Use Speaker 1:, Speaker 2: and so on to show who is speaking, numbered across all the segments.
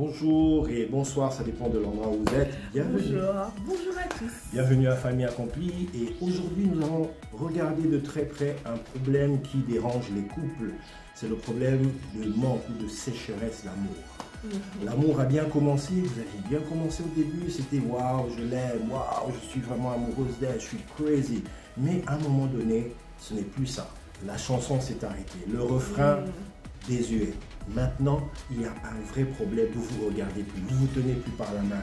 Speaker 1: Bonjour et bonsoir, ça dépend de l'endroit où vous êtes. Bienvenue.
Speaker 2: Bonjour à tous.
Speaker 1: Bienvenue à Famille Accomplie et aujourd'hui nous allons regarder de très près un problème qui dérange les couples. C'est le problème de manque ou de sécheresse d'amour. L'amour a bien commencé, vous avez bien commencé au début, c'était waouh, je l'aime, waouh, je suis vraiment amoureuse d'elle, je suis crazy. Mais à un moment donné, ce n'est plus ça. La chanson s'est arrêtée, le refrain désuet. Maintenant, il y a un vrai problème, vous ne vous regardez plus, vous ne vous tenez plus par la main.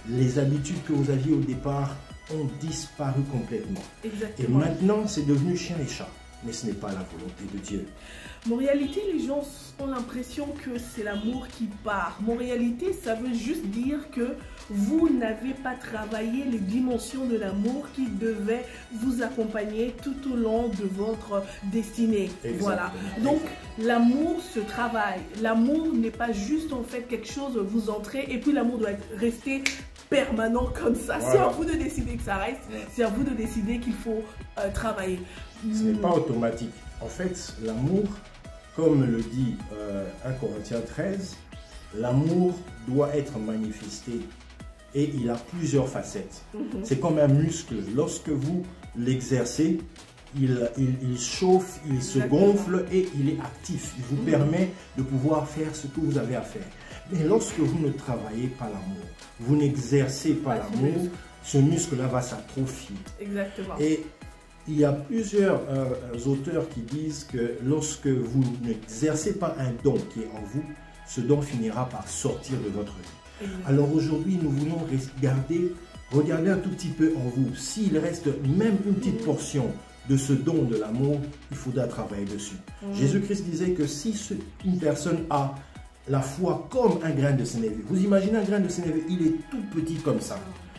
Speaker 1: Les habitudes que vous aviez au départ ont disparu complètement.
Speaker 2: Exactement.
Speaker 1: Et maintenant, c'est devenu chien et chat. Mais ce n'est pas la volonté de Dieu.
Speaker 2: En réalité, les gens ont l'impression que c'est l'amour qui part. En réalité, ça veut juste dire que vous n'avez pas travaillé les dimensions de l'amour qui devaient vous accompagner tout au long de votre destinée.
Speaker 1: Exactement.
Speaker 2: Voilà. Donc, l'amour se travaille. L'amour n'est pas juste en fait quelque chose, vous entrez et puis l'amour doit rester permanent comme ça.
Speaker 1: Voilà.
Speaker 2: C'est à vous de décider que ça reste. C'est à vous de décider qu'il faut travailler.
Speaker 1: Ce n'est pas automatique. En fait, l'amour, comme le dit 1 Corinthiens 13, l'amour doit être manifesté et il a plusieurs facettes. C'est comme un muscle. Lorsque vous l'exercez, il chauffe, il se gonfle et il est actif. Il vous permet de pouvoir faire ce que vous avez à faire. Mais lorsque vous ne travaillez pas l'amour, vous n'exercez pas l'amour, ce muscle-là va s'atrophier.
Speaker 2: Exactement.
Speaker 1: Et il y a plusieurs auteurs qui disent que lorsque vous n'exercez pas un don qui est en vous, ce don finira par sortir de votre vie. Alors aujourd'hui, nous voulons regarder un tout petit peu en vous. S'il reste même une petite portion de ce don de l'amour, il faudra travailler dessus. Jésus-Christ disait que si une personne a la foi comme un grain de sénévé, vous imaginez un grain de sénévé, il est tout petit comme ça.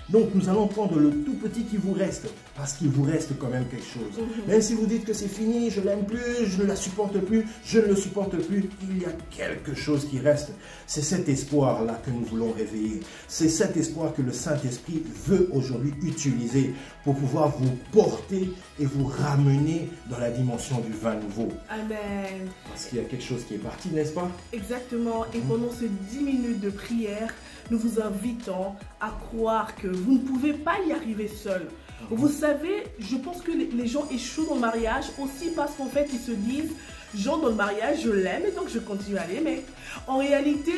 Speaker 1: Donc nous allons prendre le tout petit qui vous reste, parce qu'il vous reste quand même quelque chose. Même si vous dites que c'est fini, je l'aime plus, je ne la supporte plus, je ne le supporte plus, il y a quelque chose qui reste. C'est cet espoir-là que nous voulons réveiller. C'est cet espoir que le Saint-Esprit veut aujourd'hui utiliser pour pouvoir vous porter et vous ramener dans la dimension du vin nouveau.
Speaker 2: Amen.
Speaker 1: Parce qu'il y a quelque chose qui est parti, n'est-ce pas?
Speaker 2: Exactement. Et pendant ces 10 minutes de prière, nous vous invitons à croire que vous ne pouvez pas y arriver seul. Vous savez, je pense que les gens échouent dans le mariage aussi parce qu'en fait, ils se disent, j'entre dans le mariage, je l'aime et donc je continue à l'aimer. En réalité,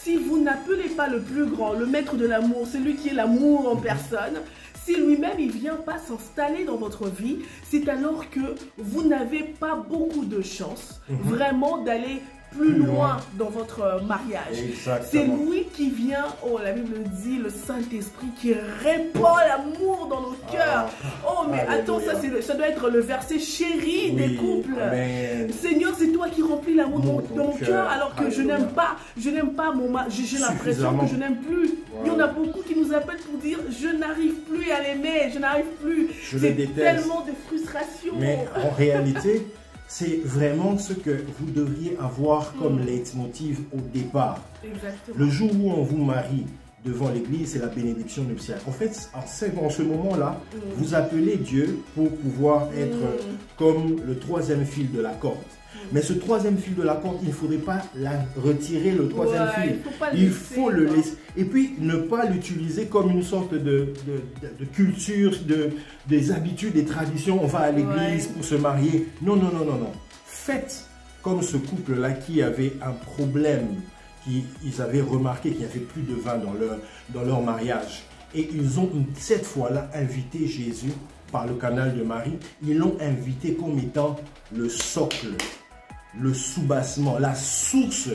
Speaker 2: si vous n'appelez pas le plus grand, le maître de l'amour, celui qui est l'amour en personne, si lui-même il ne vient pas s'installer dans votre vie, c'est alors que vous n'avez pas beaucoup de chance vraiment d'aller plus loin dans votre mariage. C'est lui qui vient, oh la Bible dit, le Saint-Esprit qui répand l'amour dans nos cœurs. Oh mais attends, ça doit être le verset chéri des couples.
Speaker 1: Amen.
Speaker 2: Seigneur, c'est toi qui remplis l'amour dans mon cœur alors que je n'aime pas mon mari. J'ai l'impression que je n'aime plus. Il y en a beaucoup qui nous appellent pour dire je n'arrive plus à l'aimer, je n'arrive plus. C'est tellement de frustration.
Speaker 1: Mais en réalité, c'est vraiment ce que vous devriez avoir comme leitmotiv au départ.
Speaker 2: Exactement.
Speaker 1: Le jour où on vous marie devant l'église, c'est la bénédiction nuptiale. En fait, en ce moment-là, vous appelez Dieu pour pouvoir être comme le troisième fil de la corde. Mais ce troisième fil de la corde, il ne faudrait pas retirer le troisième fil. Il faut le laisser. Et puis, ne pas l'utiliser comme une sorte de culture, des habitudes, des traditions. On va à l'église pour se marier. Non, non, non, non, non. Faites comme ce couple-là qui avait un problème, ils avaient remarqué qu'il n'y avait plus de vin dans leur mariage. Et ils ont cette fois-là invité Jésus par le canal de Marie. Ils l'ont invité comme étant le socle, le soubassement, la source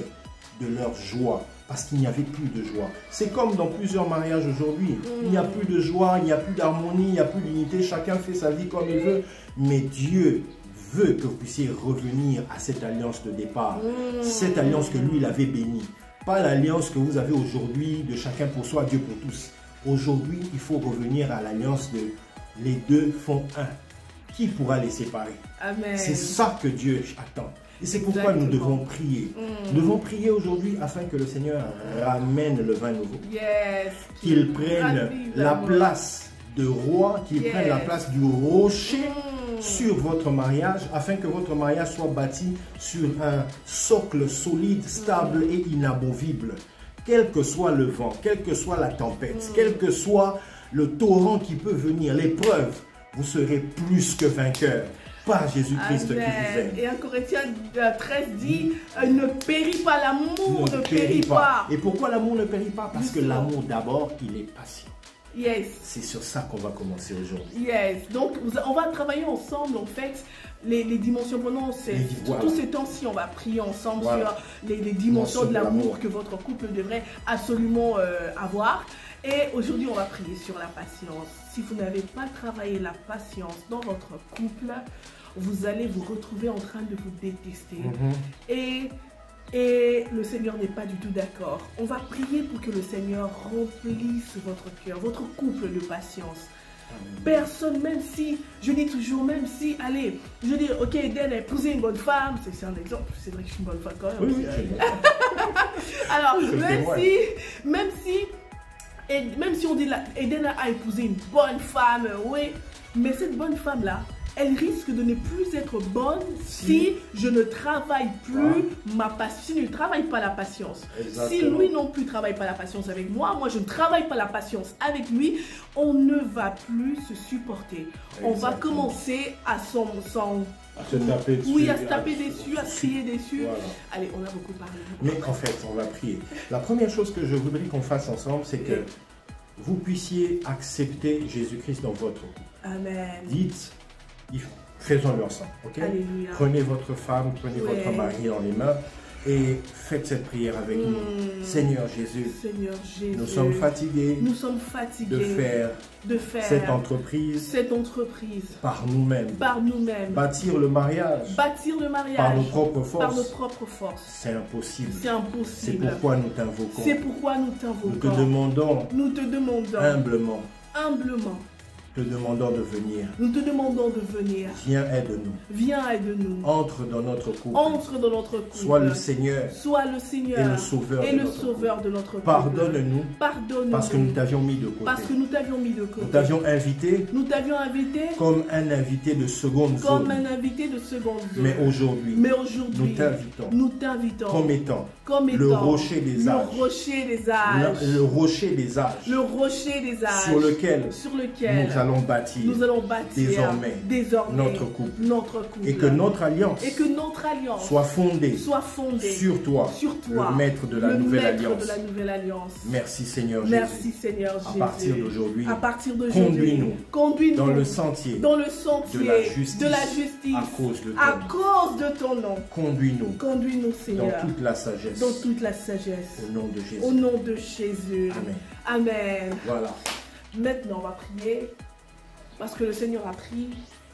Speaker 1: de leur joie, parce qu'il n'y avait plus de joie. C'est comme dans plusieurs mariages aujourd'hui. Il n'y a plus de joie, il n'y a plus d'harmonie, il n'y a plus d'unité, chacun fait sa vie comme il veut. Mais Dieu veut que vous puissiez revenir à cette alliance de départ, cette alliance que lui, il avait bénie. Pas l'alliance que vous avez aujourd'hui de chacun pour soi, Dieu pour tous. Aujourd'hui, il faut revenir à l'alliance de les deux font un. Qui pourra les séparer? C'est ça que Dieu attend. Et c'est pourquoi nous devons prier. Nous devons prier aujourd'hui afin que le Seigneur ramène le vin nouveau. Qu'il prenne la place de roi, qu'il prenne la place du rocher sur votre mariage, afin que votre mariage soit bâti sur un socle solide, stable et inamovible. quel que soit le vent, quelle que soit la tempête, quel que soit le torrent qui peut venir, l'épreuve, vous serez plus que vainqueur par Jésus-Christ qui vous aime.
Speaker 2: Et 1 Corinthiens 13 dit, ne périt pas l'amour, ne périt pas.
Speaker 1: Et pourquoi l'amour ne périt pas? Parce que l'amour d'abord, il est patient.
Speaker 2: Yes.
Speaker 1: C'est sur ça qu'on va commencer aujourd'hui.
Speaker 2: Yes. Donc, on va travailler ensemble, en fait, les dimensions. Pendant tous ces temps-ci, on va prier ensemble sur les dimensions de l'amour que votre couple devrait absolument avoir. Et aujourd'hui, on va prier sur la patience. Si vous n'avez pas travaillé la patience dans votre couple, vous allez vous retrouver en train de vous détester. Et le Seigneur n'est pas du tout d'accord. On va prier pour que le Seigneur remplisse votre cœur, votre couple de patience. Personne, même si, je dis toujours, même si, allez, je dis, ok, Eden a épousé une bonne femme, c'est un exemple, c'est vrai que je suis une bonne femme quand même.
Speaker 1: Oui,
Speaker 2: alors, même si on dit, Eden a épousé une bonne femme, oui, mais cette bonne femme-là, elle risque de ne plus être bonne si je ne travaille plus ma patience, si je ne travaille pas la patience. Exactement. Si lui non plus ne travaille pas la patience avec moi, moi je ne travaille pas la patience avec lui, on ne va plus se supporter. Exactement. On va commencer à se taper dessus. Oui, à se taper dessus, à se crier dessus. Voilà. Allez, on a beaucoup parlé.
Speaker 1: Mais en fait, on va prier. La première chose que je voudrais qu'on fasse ensemble, c'est que vous puissiez accepter Jésus-Christ dans votre couple.
Speaker 2: Amen.
Speaker 1: Dites, faisons-le ensemble, ok?
Speaker 2: Alléluia.
Speaker 1: Prenez votre femme, prenez votre mari dans les mains et faites cette prière avec nous. Seigneur Jésus, nous sommes fatigués, de faire cette entreprise par nous-mêmes. Bâtir le mariage par nos propres forces. C'est impossible. C'est pourquoi nous t'invoquons. Nous te demandons humblement. Te demandons de venir.
Speaker 2: Nous te demandons de venir.
Speaker 1: Viens, aide-nous.
Speaker 2: Viens, aide-nous.
Speaker 1: Entre dans notre couple.
Speaker 2: Entre dans notre couple.
Speaker 1: Sois le Seigneur.
Speaker 2: Et
Speaker 1: le sauveur de notre couple. Pardonne-nous. Parce que nous t'avions mis de côté. Nous t'avions invité. Comme un invité de seconde zone. Mais aujourd'hui. Nous t'invitons. Comme étant le rocher des âges. Le rocher des âges. Sur lequel nous allons bâtir désormais notre couple. Et que notre alliance soit fondée sur toi, le maître de la nouvelle alliance. Merci Seigneur Jésus. À partir d'aujourd'hui, conduis-nous dans le sentier de la justice à cause de ton nom. Conduis-nous
Speaker 2: Seigneur,
Speaker 1: dans toute la sagesse. Au nom de Jésus.
Speaker 2: Amen.
Speaker 1: Voilà.
Speaker 2: Maintenant, on va prier parce que le Seigneur a pris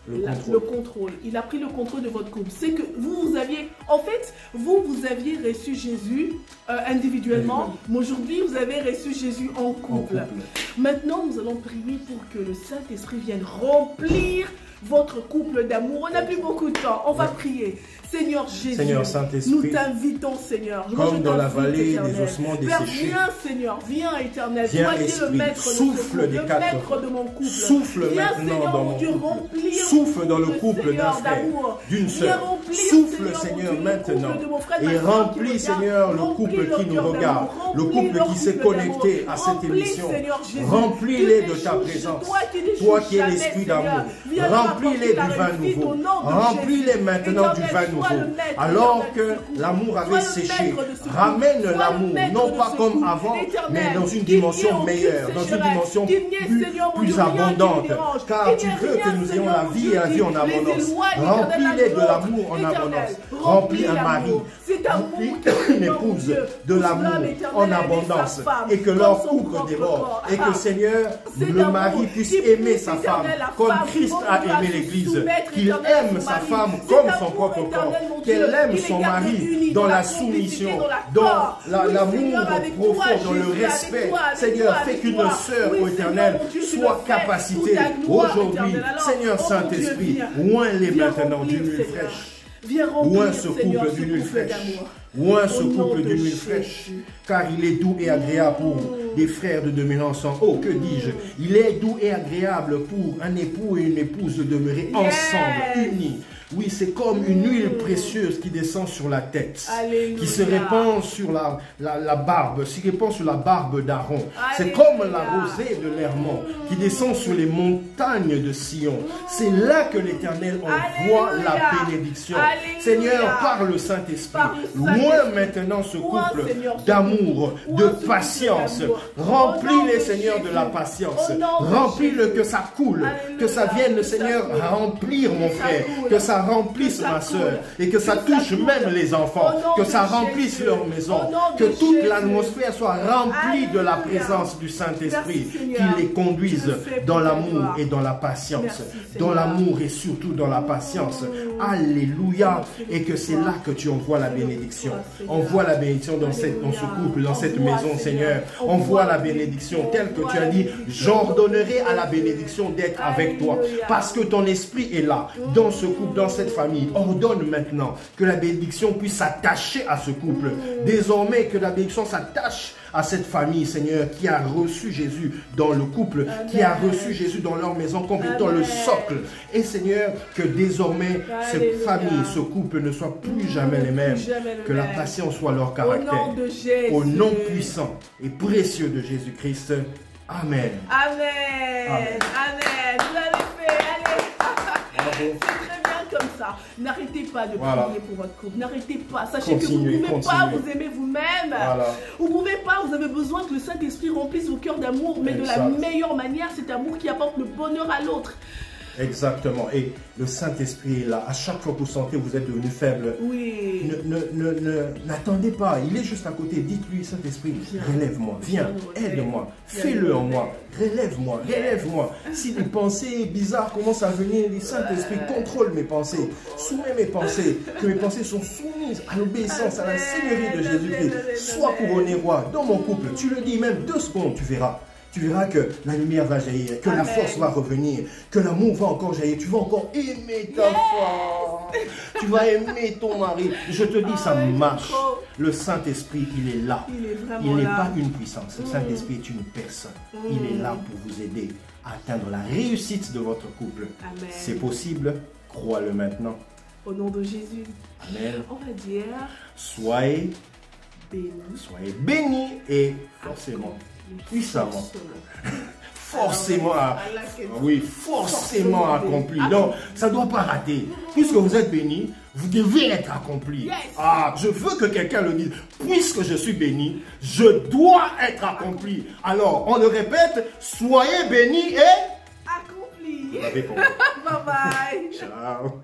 Speaker 2: le contrôle. Il a pris le contrôle de votre couple. C'est que vous aviez reçu Jésus individuellement, mais aujourd'hui, vous avez reçu Jésus en couple. Maintenant, nous allons prier pour que le Saint-Esprit vienne remplir votre couple d'amour. On n'a plus beaucoup de temps. On va prier. Seigneur Jésus,
Speaker 1: Seigneur Saint-Esprit,
Speaker 2: nous t'invitons, Seigneur.
Speaker 1: Comme dans la vallée des ossements desséchés.
Speaker 2: Viens, Seigneur, viens, Éternel.
Speaker 1: Viens,
Speaker 2: toi qui es le maître
Speaker 1: souffle des quatre
Speaker 2: maître de mon couple.
Speaker 1: Souffle
Speaker 2: viens,
Speaker 1: maintenant
Speaker 2: Seigneur,
Speaker 1: dans mon
Speaker 2: Dieu,
Speaker 1: couple. Souffle dans le couple d'un frère, d'une sœur. Souffle, Seigneur, maintenant. Et remplis, Seigneur, le couple qui nous regarde. Le couple qui s'est connecté à cette émission. Remplis-les de ta présence. Toi qui es l'esprit d'amour. Remplis-les du vin nouveau. Remplis-les maintenant du vin nouveau. Alors que l'amour avait séché, ramène l'amour, non pas comme avant, mais dans une dimension meilleure, dans une dimension plus abondante. Car tu veux que nous ayons la vie et la vie en abondance. Remplis-les de l'amour en abondance. Remplis un mari, remplis une épouse de l'amour en abondance. Et que leur couple déborde. Et que Seigneur, le mari puisse aimer sa femme comme Christ a aimé l'Église. Qu'il aime sa femme comme son propre corps. Qu'elle aime son mari dans la soumission, dans l'amour profond, dans le respect. Seigneur, fais qu'une sœur au Éternel soit capacitée aujourd'hui. Seigneur Saint-Esprit, oins-les maintenant d'une huile fraîche. Oins ce couple d'une huile fraîche. Oint ce couple d'une huile fraîche, car il est doux et agréable pour des frères de demeurer ensemble. Oh, que dis-je? Il est doux et agréable pour un époux et une épouse de demeurer ensemble, unis. Oui, c'est comme une huile précieuse qui descend sur la tête, qui se répand sur la barbe, qui répand sur la barbe d'Aaron. C'est comme la rosée de l'Hermon qui descend sur les montagnes de Sion. C'est là que l'Éternel envoie la bénédiction. Seigneur, par le Saint-Esprit, loin maintenant ce couple d'amour, de patience. Remplis-les, Seigneur, de la patience. Remplis-le, que ça coule, que ça vienne, Seigneur, remplir mon frère, que ça remplisse ma soeur et que ça touche même les enfants, que ça remplisse leur maison, que toute l'atmosphère soit remplie de la présence du Saint-Esprit, qui les conduise dans l'amour et dans la patience, dans l'amour et surtout dans la patience. Alléluia. Et que c'est là que tu envoies la bénédiction. Envoie la bénédiction dans ce couple, dans cette maison, Seigneur. Envoie la bénédiction telle que tu as dit, j'ordonnerai à la bénédiction d'être avec toi, parce que ton esprit est là, dans ce couple, dans cette famille. Ordonne maintenant que la bénédiction puisse s'attacher à ce couple. Désormais, que la bénédiction s'attache à cette famille, Seigneur, qui a reçu Jésus dans le couple, qui a reçu Jésus dans leur maison, complétant le socle. Et Seigneur, que désormais, cette famille, ce couple ne soit plus jamais les mêmes. Que la patience soit leur caractère. Au nom puissant et précieux de Jésus-Christ. Amen.
Speaker 2: Amen. Amen. Vous l'avez fait. Allez. Comme ça, n'arrêtez pas de prier pour votre couple, n'arrêtez pas, sachez que vous ne pouvez pas vous aimer vous-même, vous ne pouvez pas, vous avez besoin que le Saint-Esprit remplisse vos cœurs d'amour, mais de la meilleure manière, cet amour qui apporte le bonheur à l'autre.
Speaker 1: Exactement. Et le Saint-Esprit est là. À chaque fois que vous sentez que vous êtes devenu faible, n'attendez pas. Il est juste à côté. Dites-lui, Saint-Esprit, relève-moi, viens, aide-moi, fais-le en moi, relève-moi, relève-moi. Si des pensées bizarres commencent à venir, le Saint-Esprit contrôle mes pensées, soumets mes pensées, que mes pensées sont soumises à l'obéissance, à la Seigneurie de Jésus-Christ. Sois couronné roi dans mon couple. Tu le dis même 2 secondes, tu verras. Tu verras que la lumière va jaillir, que la force va revenir, que l'amour va encore jaillir. Tu vas encore aimer ta femme. Tu vas aimer ton mari. Je te dis, ça marche. Le Saint-Esprit, il est là. Il n'est pas une puissance. Le Saint-Esprit est une personne. Il est là pour vous aider à atteindre la réussite de votre couple. C'est possible. Crois-le maintenant.
Speaker 2: Au nom de Jésus.
Speaker 1: Amen.
Speaker 2: On va dire,
Speaker 1: soyez bénis et forcément. Puissamment. Forcément, forcément accompli. Donc, ça ne doit pas rater. Puisque vous êtes béni, vous devez être accompli. Ah, je veux que quelqu'un le dise. Puisque je suis béni, je dois être accompli. Alors, on le répète, soyez bénis et
Speaker 2: accompli.
Speaker 1: Vous avez compris.
Speaker 2: Bye bye.
Speaker 1: Ciao.